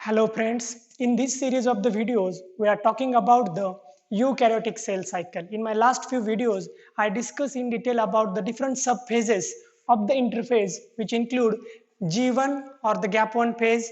Hello friends, in this series of the videos, we are talking about the eukaryotic cell cycle. In my last few videos, I discussed in detail about the different subphases of the interphase which include G1 or the gap 1 phase,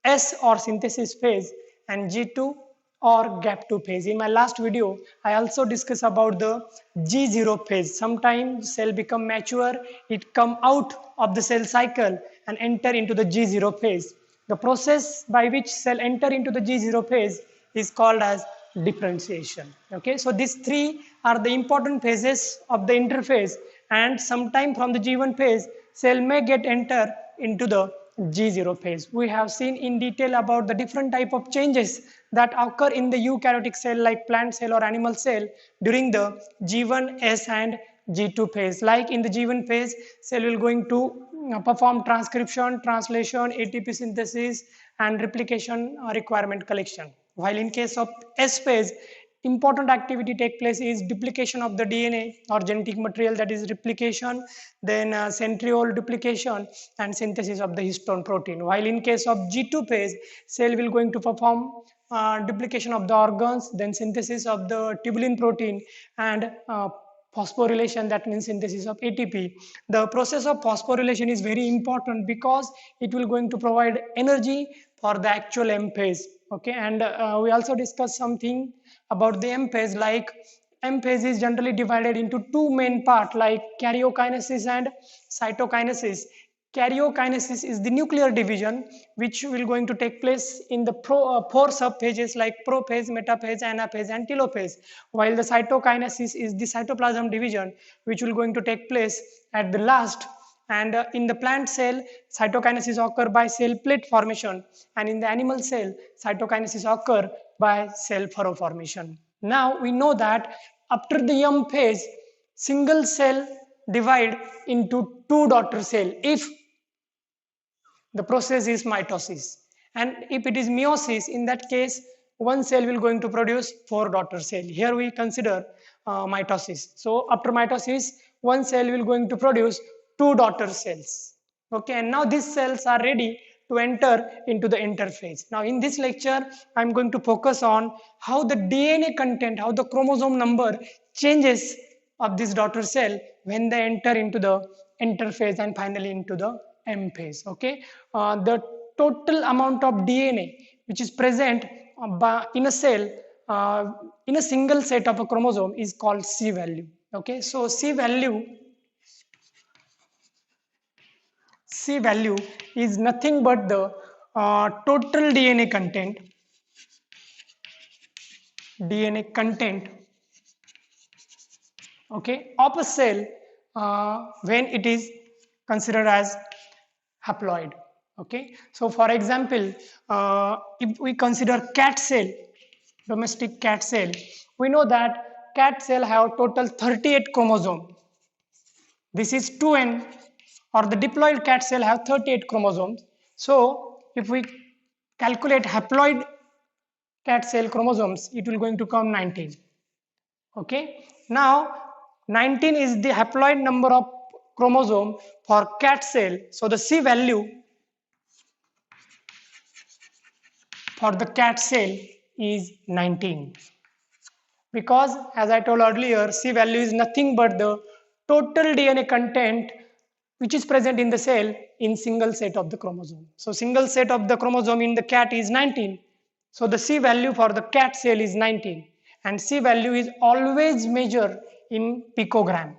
S or synthesis phase and G2 or gap 2 phase. In my last video, I also discussed about the G0 phase. Sometimes cell become mature, it come out of the cell cycle and enter into the G0 phase. The process by which cell enter into the G0 phase is called as differentiation. Okay, so these three are the important phases of the interphase, and sometime from the G1 phase, cell may get enter into the G0 phase. We have seen in detail about the different type of changes that occur in the eukaryotic cell like plant cell or animal cell during the G1, S and G2 phase. Like in the G1 phase, cell will going to perform transcription, translation, ATP synthesis and replication requirement collection. While in case of S phase, important activity take place is duplication of the DNA or genetic material, that is replication, then centriole duplication and synthesis of the histone protein. While in case of G2 phase, cell will going to perform duplication of the organs, then synthesis of the tubulin protein and phosphorylation, that means synthesis of ATP. The process of phosphorylation is very important because it will going to provide energy for the actual M phase. Okay, and we also discussed something about the M phase, like M phase is generally divided into two main parts like karyokinesis and cytokinesis. Karyokinesis is the nuclear division which will going to take place in the four subphases like prophase, metaphase, anaphase and telophase, while the cytokinesis is the cytoplasm division which will going to take place at the last. And in the plant cell, cytokinesis occur by cell plate formation, and in the animal cell, cytokinesis occur by cell furrow formation. Now we know that after the M phase, single cell divide into two daughter cell if the process is mitosis, and if it is meiosis, in that case one cell will going to produce four daughter cell. Here we consider mitosis. So after mitosis, one cell will going to produce two daughter cells. Okay, and now these cells are ready to enter into the interphase. Now in this lecture, I am going to focus on how the DNA content, how the chromosome number changes of this daughter cell when they enter into the interphase and finally into the M phase. Okay, the total amount of DNA which is present in a cell in a single set of a chromosome is called C value. Okay, so C value is nothing but the total DNA content, okay, of a cell when it is considered as haploid. Okay, so for example, if we consider cat cell, domestic cat cell, we know that cat cell have total 38 chromosome. This is 2n, or the diploid cat cell have 38 chromosomes. So if we calculate haploid cat cell chromosomes, it will going to come 19. Okay, now 19 is the haploid number of chromosome for cat cell. So the C value for the cat cell is 19, because as I told earlier, C value is nothing but the total DNA content which is present in the cell in single set of the chromosome. So single set of the chromosome in the cat is 19. So the C value for the cat cell is 19, and C value is always measured in picogram.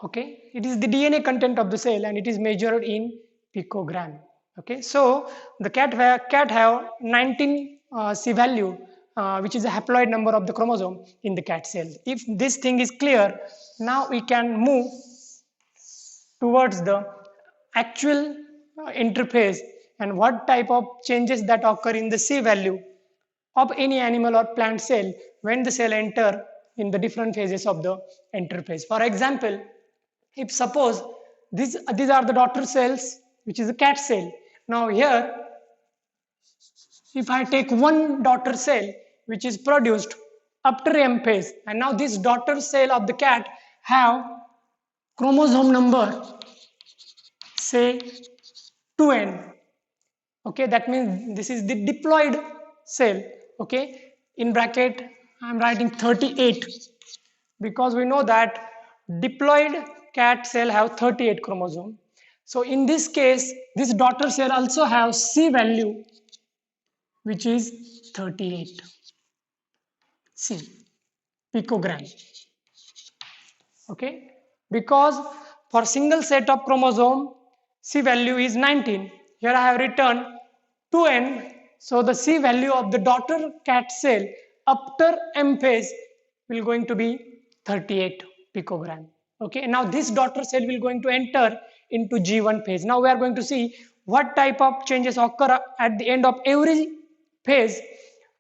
Okay, it is the DNA content of the cell and it is measured in picogram. Okay, so the cat have 19 C value, which is a haploid number of the chromosome in the cat cell. If this thing is clear, now we can move towards the actual interphase and what type of changes that occur in the C value of any animal or plant cell when the cell enter in the different phases of the interphase. For example, if suppose these are the daughter cells, which is a cat cell. Now here, if I take one daughter cell which is produced after M phase, and now this daughter cell of the cat have chromosome number say 2n, Okay, that means this is the diploid cell. Okay, in bracket I am writing 38 because we know that diploid cat cell have 38 chromosome. So in this case this daughter cell also have C value which is 38 C picogram. Okay, because for single set of chromosome C value is 19. Here I have written 2n, so the C value of the daughter cat cell after M phase will going to be 38 picogram. Okay, now this daughter cell will going to enter into G1 phase. Now we are going to see what type of changes occur at the end of every phase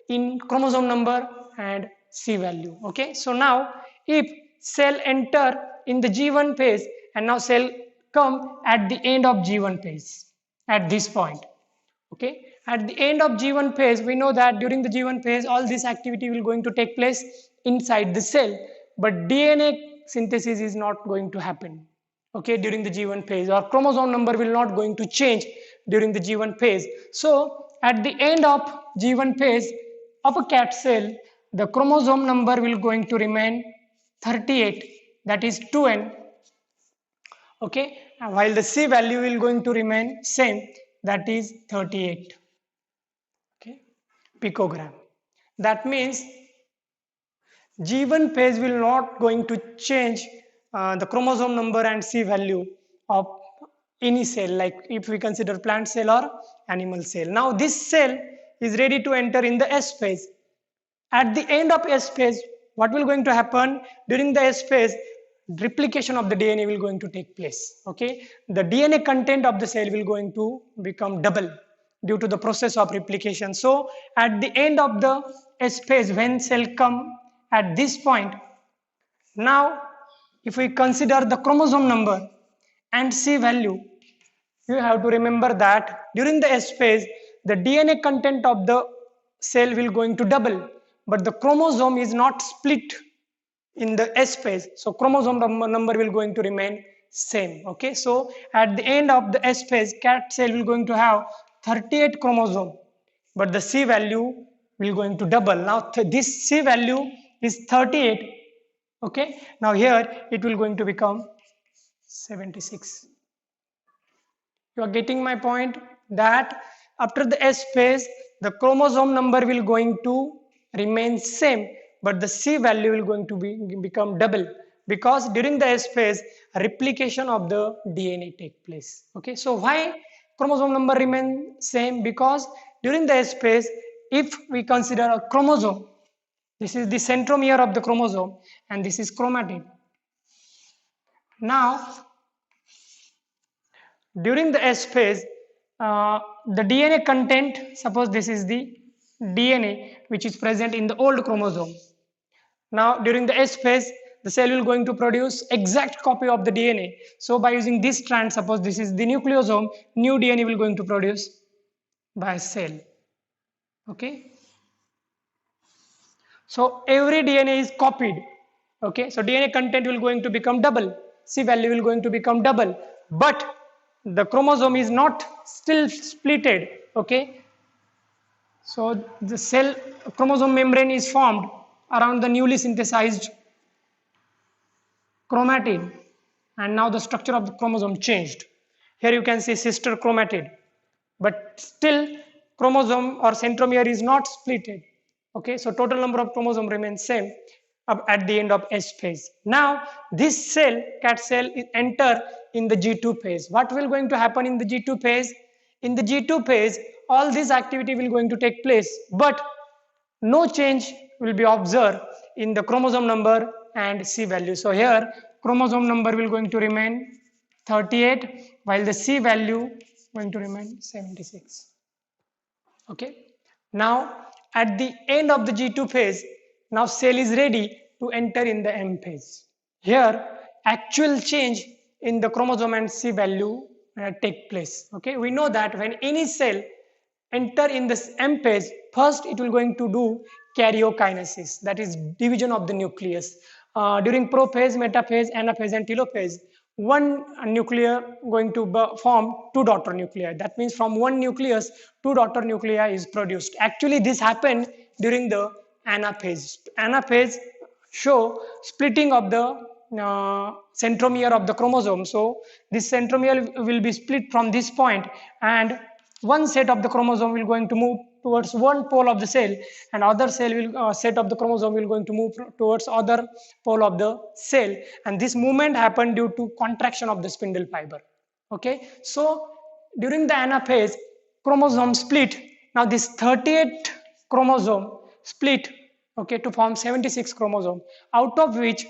in chromosome number and C value. Okay, so now if cell enter in the G1 phase and now cell come at the end of G1 phase at this point. Okay, at the end of G1 phase we know that during the G1 phase all this activity will going to take place inside the cell, but DNA synthesis is not going to happen. Okay, during the G1 phase, or chromosome number will not going to change during the G1 phase. So at the end of G1 phase of a cat cell, the chromosome number will going to remain 38, that is 2n. Okay, while the C value will going to remain same, that is 38. Okay, picogram. That means G1 phase will not going to change the chromosome number and C value of any cell, like if we consider plant cell or animal cell. Now this cell is ready to enter in the S phase. At the end of S phase, what will going to happen? During the S phase, replication of the DNA will going to take place. Okay, the DNA content of the cell will going to become double due to the process of replication. So at the end of the S phase, when cell come at this point, now if we consider the chromosome number and C value, you have to remember that during the S phase, the DNA content of the cell will going to double, but the chromosome is not split in the S phase. So chromosome number will going to remain same. Okay, so at the end of the S phase, cat cell will going to have 38 chromosome, but the C value will going to double. Now this C value is 38. Okay, now here it will going to become 76. You are getting my point, that after the S phase the chromosome number will going to remain same, but the C value will going to become double, because during the S phase replication of the DNA take place. Okay, so why chromosome number remain same? Because during the S phase, if we consider a chromosome, this is the centromere of the chromosome and this is chromatid. Now during the S phase, the DNA content, suppose this is the DNA which is present in the old chromosome. Now during the S phase, the cell will going to produce exact copy of the DNA. So by using this strand, suppose this is the nucleosome, new DNA will going to produce by cell. Okay. So every DNA is copied. Okay, so DNA content will going to become double, C value will going to become double, but the chromosome is not still splitted. Okay, so the cell chromosome membrane is formed around the newly synthesized chromatid, and now the structure of the chromosome changed. Here you can see sister chromatid, but still chromosome or centromere is not splitted. Okay, so total number of chromosome remains same at the end of S phase. Now this cell, cat cell, enter in the G2 phase. What will going to happen in the G2 phase? In the G2 phase, all this activity will going to take place, but no change will be observed in the chromosome number and C value. So here chromosome number will going to remain 38 while the C value going to remain 76. Okay. Now at the end of the G2 phase, now cell is ready to enter in the M phase. Here actual change in the chromosome and C value take place. Okay, we know that when any cell enter in this M phase, first it will going to do karyokinesis, that is division of the nucleus. During prophase, metaphase, anaphase and telophase, one nuclear going to form two daughter nuclei. That means from one nucleus, two daughter nuclei is produced. Actually, this happened during the anaphase. Anaphase show splitting of the centromere of the chromosome. So this centromere will be split from this point, and one set of the chromosome will going to move towards one pole of the cell, and other cell will set of the chromosome will going to move towards other pole of the cell, and this movement happened due to contraction of the spindle fiber. Okay, so during the anaphase, chromosome split. Now this 38 chromosome split, okay, to form 76 chromosome, out of which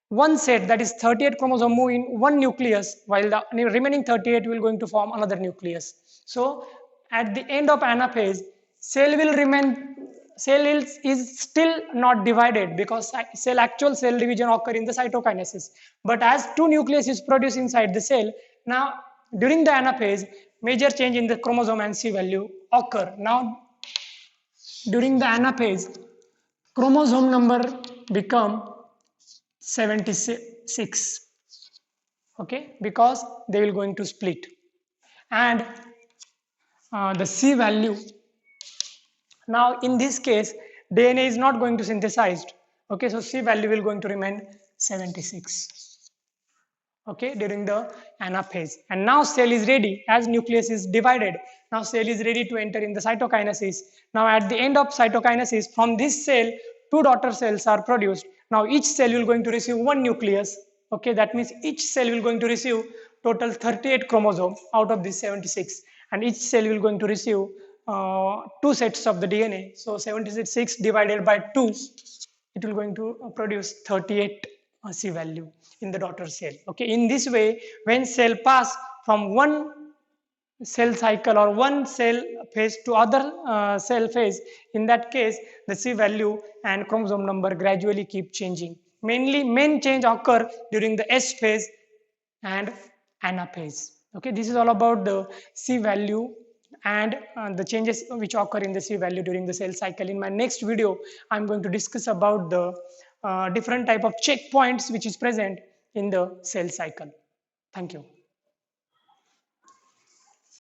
one set, that is 38 chromosome, move in one nucleus, while the remaining 38 will going to form another nucleus. So at the end of anaphase, cell will remain, cell is still not divided, because actual cell division occur in the cytokinesis. But as two nucleus is produced inside the cell, now during the anaphase, major change in the chromosome and C value occur. Now during the anaphase, chromosome number become 76, okay, because they will going to split, and the C value, now in this case DNA is not going to synthesized, okay, so C value will going to remain 76, okay, during the anaphase. And now cell is ready, as nucleus is divided, now cell is ready to enter in the cytokinesis. Now at the end of cytokinesis, from this cell two daughter cells are produced. Now each cell will going to receive one nucleus, okay, that means each cell will going to receive total 38 chromosome out of this 76, and each cell will going to receive two sets of the DNA. So 76 divided by 2, it will going to produce 38 C value in the daughter cell. Okay, in this way, when cell pass from one cell cycle or one cell phase to other cell phase, in that case the C value and chromosome number gradually keep changing. Main change occur during the S phase and anaphase. Okay, this is all about the C value and the changes which occur in the C value during the cell cycle. In my next video, I'm going to discuss about the different type of checkpoints which is present in the cell cycle. Thank you.